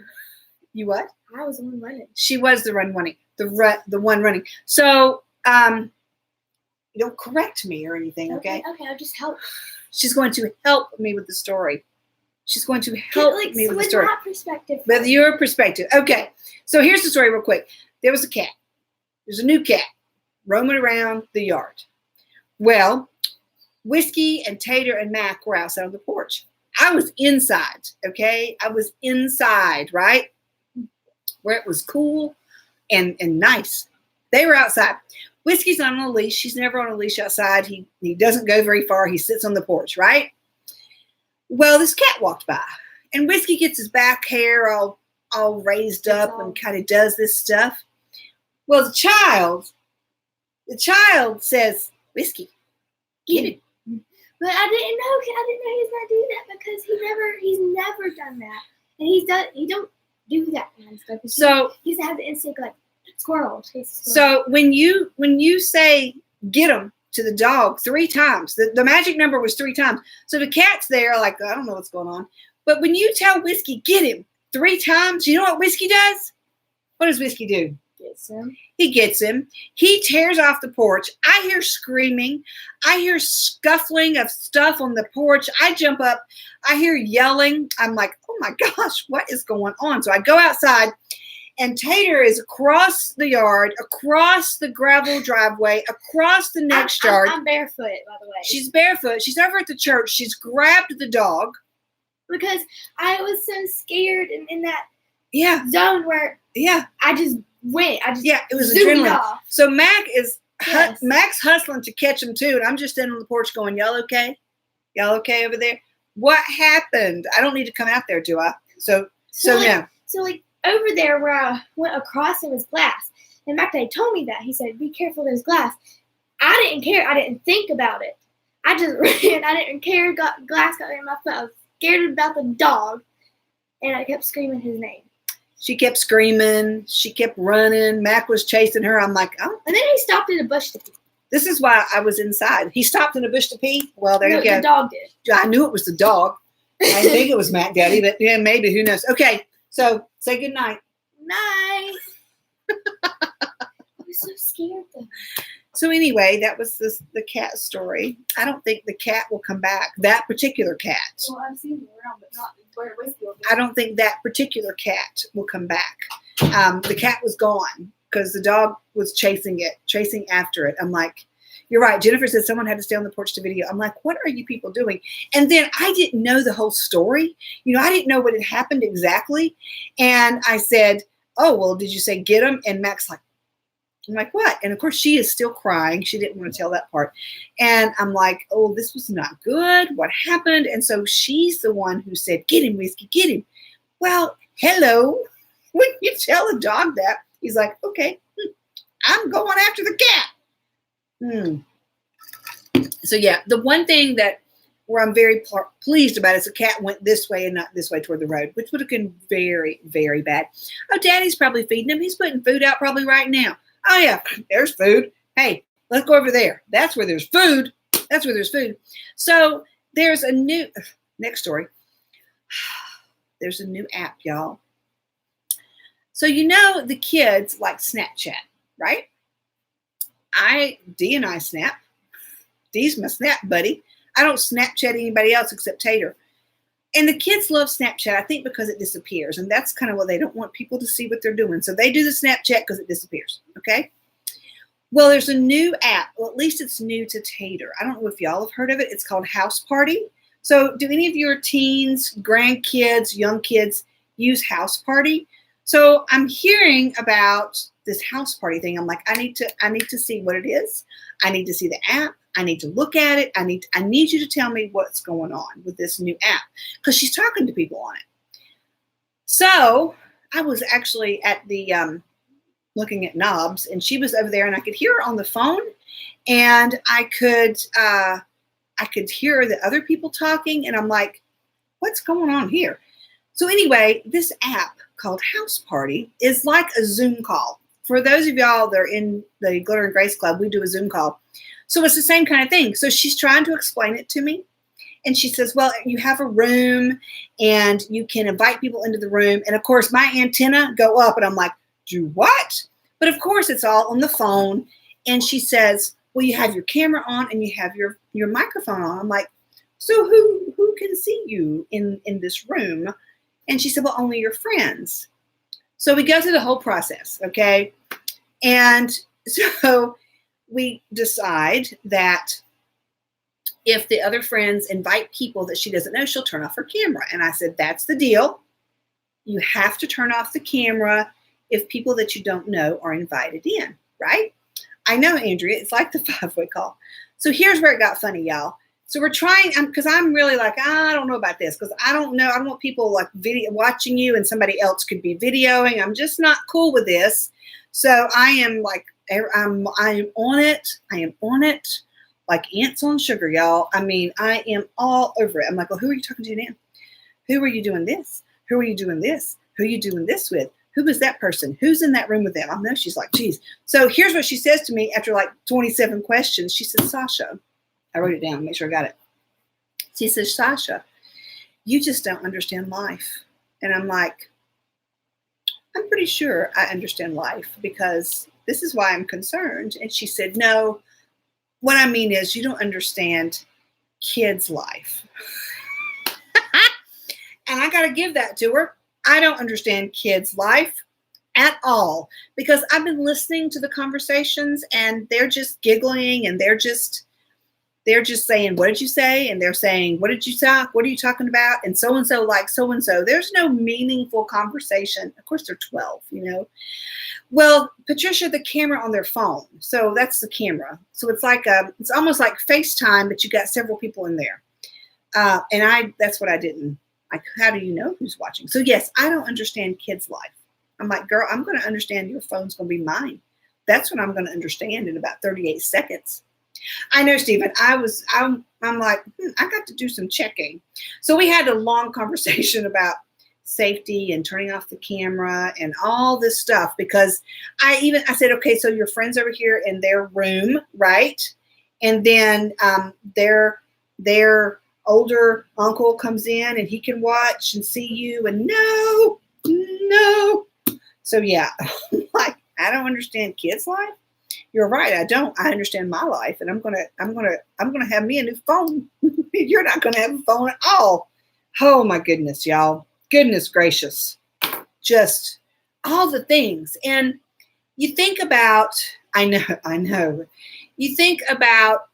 you what? I was the one running. She was the one running. The one running. So you don't correct me or anything, okay? Okay, I'll just help. She's going to help me with the story. She's going to help me with the story. With that perspective. With your perspective. Okay. So here's the story real quick. There was a cat. There's a new cat roaming around the yard. Well, Whiskey and Tater and Mac were outside on the porch. I was inside, okay? I was inside, right? Where it was cool and nice. They were outside. Whiskey's not on a leash. She's never on a leash outside. He doesn't go very far. He sits on the porch, right? Well, this cat walked by, and Whiskey gets his back hair all raised up and kind of does this stuff. Well, the child says, Whiskey, get it. But I didn't know he was gonna do that because he's never done that, and he don't do that kind of stuff. So he used to have the instinct like squirrel. So when you say get him to the dog 3 times, the magic number was 3 times. So the cat's there like, I don't know what's going on. But when you tell Whiskey get him 3 times, you know what Whiskey does? What does Whiskey do? Gets him. He gets him. He tears off the porch. I hear screaming. I hear scuffling of stuff on the porch. I jump up. I hear yelling. I'm like, oh my gosh, what is going on? So I go outside And Tater is across the yard, across the gravel driveway, across the next yard. I'm barefoot, by the way. She's barefoot. She's over at the church. She's grabbed the dog. Because I was so scared in that Yeah. zone where Yeah. I just went. Yeah, it was zoomed adrenaline. off. So Mac's Yes. hustling to catch him too, and I'm just standing on the porch going, "Y'all okay? Y'all okay over there? What happened? I don't need to come out there, do I?" So no. So like over there where I went across, it was glass. And Mac Day told me that. He said, "Be careful, there's glass." I didn't care. I didn't think about it. I just ran. I didn't care. Glass got in my foot. I was scared about the dog, and I kept screaming his name. She kept screaming. She kept running. Mac was chasing her. I'm like, oh. And then he stopped in a bush to pee. This is why I was inside. He stopped in a bush to pee. Well, there you go. The dog did. I knew it was the dog. I didn't think it was Mac Daddy, but yeah, maybe. Who knows? Okay, so say good night. Night. I was so scared though. So anyway, that was the cat story. I don't think the cat will come back. That particular cat. Well, I've seen them around, but not where Westfield. I don't think that particular cat will come back. The cat was gone because the dog was chasing after it. I'm like, you're right. Jennifer said someone had to stay on the porch to video. I'm like, what are you people doing? And then I didn't know the whole story. I didn't know what had happened exactly. And I said, oh, well, did you say get him? And Mac's like, I'm like, what? And of course, she is still crying. She didn't want to tell that part. And I'm like, oh, this was not good. What happened? And so she's the one who said, get him, Whiskey, get him. Well, hello. When you tell a dog that, he's like, okay, I'm going after the cat. So yeah, the one thing where I'm very pleased about is the cat went this way and not this way toward the road, which would have been very, very bad. Oh, Daddy's probably feeding him. He's putting food out probably right now. Oh yeah, there's food. Hey, let's go over there. That's where there's food. That's where there's food. So there's a new, next story. There's a new app, y'all. So the kids like Snapchat, right? Dee and I snap. Dee's my snap buddy. I don't Snapchat anybody else except Tater. And the kids love Snapchat, I think, because it disappears. And that's kind of what they don't want people to see what they're doing. So they do the Snapchat because it disappears. Okay. Well, there's a new app. Well, at least it's new to Tater. I don't know if y'all have heard of it. It's called House Party. So do any of your teens, grandkids, young kids use House Party? So I'm hearing about this House Party thing. I'm like, I need to see what it is. I need to see the app. I need to look at it. I need you to tell me what's going on with this new app because she's talking to people on it. So I was actually at the looking at knobs, and she was over there, and I could hear her on the phone, and I could hear the other people talking, and I'm like, what's going on here? So anyway, this app called House Party is like a Zoom call. For those of y'all that are in the Glitter and Grace Club, we do a Zoom call. So it's the same kind of thing. So she's trying to explain it to me. And she says, well, you have a room and you can invite people into the room. And of course, my antenna go up and I'm like, do what? But of course, it's all on the phone. And she says, well, you have your camera on and you have your microphone on. I'm like, so who can see you in this room? And she said, well, only your friends. So we go through the whole process, okay? And so we decide that if the other friends invite people that she doesn't know, she'll turn off her camera. And I said, that's the deal. You have to turn off the camera if people that you don't know are invited in, right? I know, Andrea, it's like the 5-way call. So here's where it got funny, y'all. So we're trying, because I'm really like, I don't know about this, because I don't know. I don't want people like watching you and somebody else could be videoing. I'm just not cool with this. So I am like, I am on it. I am on it like ants on sugar, y'all. I mean, I am all over it. I'm like, well, who are you talking to now? Who are you doing this? Who are you doing this? Who are you doing this with? Who is that person? Who's in that room with them? I know she's like, geez. So here's what she says to me after like 27 questions. She says, Sasha, I wrote it down, make sure I got it. She says, Sasha, you just don't understand life. And I'm like, I'm pretty sure I understand life because this is why I'm concerned. And she said, no, what I mean is you don't understand kids' life. And I got to give that to her. I don't understand kids' life at all, because I've been listening to the conversations and they're just giggling and they're just saying, what did you say? And they're saying, what did you talk? What are you talking about? And so like so-and-so. There's no meaningful conversation. Of course, they're 12, Well, Patricia, the camera on their phone. So that's the camera. So it's like it's almost like FaceTime, but you got several people in there. That's what I didn't like. How do you know who's watching? So yes, I don't understand kids' life. I'm like, girl, I'm going to understand your phone's going to be mine. That's what I'm going to understand in about 38 seconds. I know, Stephen. I'm like, I got to do some checking. So we had a long conversation about safety and turning off the camera and all this stuff, because I said, okay, so your friend's over here in their room, right? And then their older uncle comes in and he can watch and see you, and no. So yeah, like, I don't understand kids' life. You're right. I don't. I understand my life, and I'm gonna have me a new phone. You're not gonna have a phone at all. Oh my goodness, y'all. Goodness gracious. Just all the things. And you think about, I know. You think about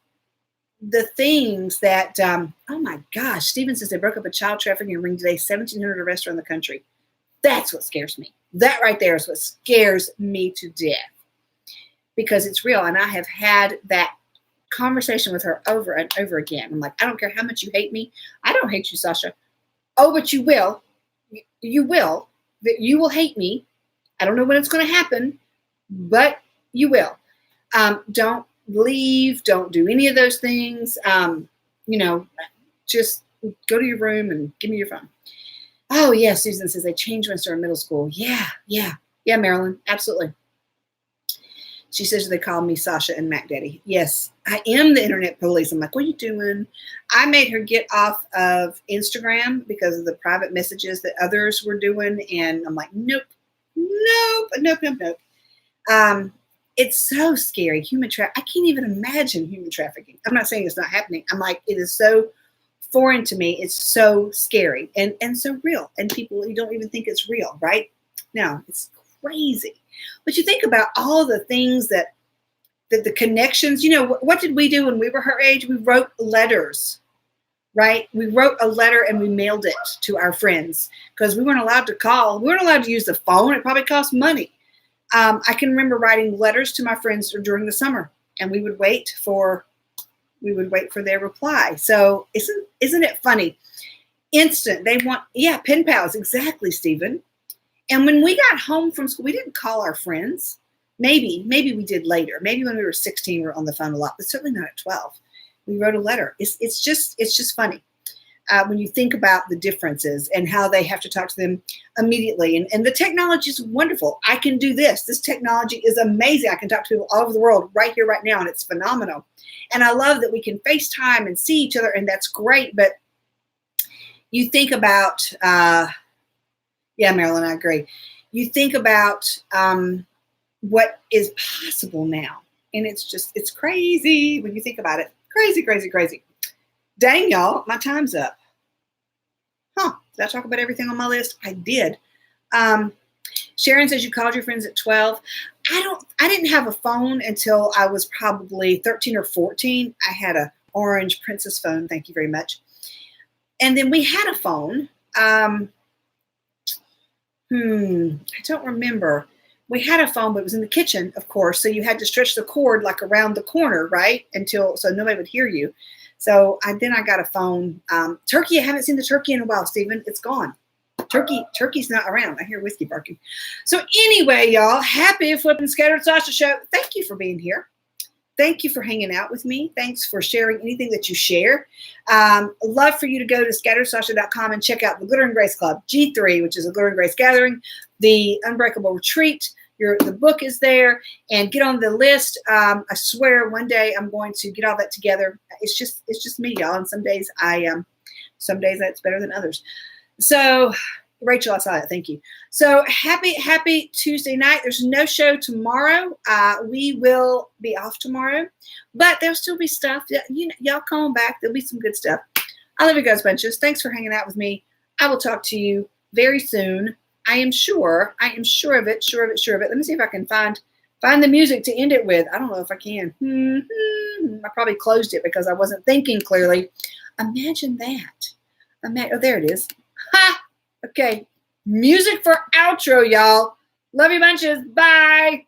the things that, oh my gosh, Stephen says they broke up a child trafficking ring today, 1,700 arrests around the country. That's what scares me. That right there is what scares me to death, because it's real. And I have had that conversation with her over and over again. I'm like, I don't care how much you hate me. I don't hate you, Sasha. Oh, but you will. You will. You will hate me. I don't know when it's going to happen, but you will. Don't leave. Don't do any of those things. Just go to your room and give me your phone. Oh, yeah, Susan says they changed when I started middle school. Yeah, Marilyn, absolutely. She says they call me Sasha and Mac Daddy. Yes, I am the internet police. I'm like, what are you doing? I made her get off of Instagram because of the private messages that others were doing. And I'm like, nope. It's so scary. I can't even imagine human trafficking. I'm not saying it's not happening. I'm like, it is so foreign to me. It's so scary and so real. And people, you don't even think it's real, right? No, it's crazy. But you think about all the things that the connections, what did we do when we were her age? We wrote letters, right? We wrote a letter and we mailed it to our friends because we weren't allowed to call. We weren't allowed to use the phone. It probably cost money. I can remember writing letters to my friends during the summer, and we would wait for their reply. So isn't it funny? Instant. They want, pen pals. Exactly, Stephen. And when we got home from school, we didn't call our friends. Maybe we did later. Maybe when we were 16, we were on the phone a lot, but certainly not at 12. We wrote a letter. It's just funny when you think about the differences and how they have to talk to them immediately. And the technology is wonderful. I can do this. This technology is amazing. I can talk to people all over the world right here, right now, and it's phenomenal. And I love that we can FaceTime and see each other, and that's great. But you think about, Marilyn, I agree. You think about what is possible now. And it's crazy when you think about it. Crazy, crazy, crazy. Dang, y'all, my time's up. Did I talk about everything on my list? I did. Sharon says you called your friends at 12. I didn't have a phone until I was probably 13 or 14. I had a orange Princess phone. Thank you very much. And then we had a phone. I don't remember. We had a phone, but it was in the kitchen, of course. So you had to stretch the cord like around the corner, right? So nobody would hear you. So then I got a phone. Turkey, I haven't seen the turkey in a while, Stephen. It's gone. Turkey's not around. I hear whiskey barking. So anyway, y'all, happy Flippin' Scattered Sasha show. Thank you for being here. Thank you for hanging out with me. Thanks for sharing anything that you share. Love for you to go to scatteredsasha.com and check out the Glitter and Grace Club, G3, which is a Glitter and Grace gathering, the Unbreakable Retreat. The book is there, and get on the list. I swear one day I'm going to get all that together. It's just me, y'all. And some days that's better than others. So Rachel, I saw that. Thank you. So happy Tuesday night. There's no show tomorrow. We will be off tomorrow, but there'll still be stuff. Y'all come on back. There'll be some good stuff. I love you guys bunches. Thanks for hanging out with me. I will talk to you very soon. I am sure of it. Let me see if I can find the music to end it with. I don't know if I can. I probably closed it because I wasn't thinking clearly. Imagine that. Oh, there it is. Ha! Okay. Music for outro, y'all. Love you bunches. Bye.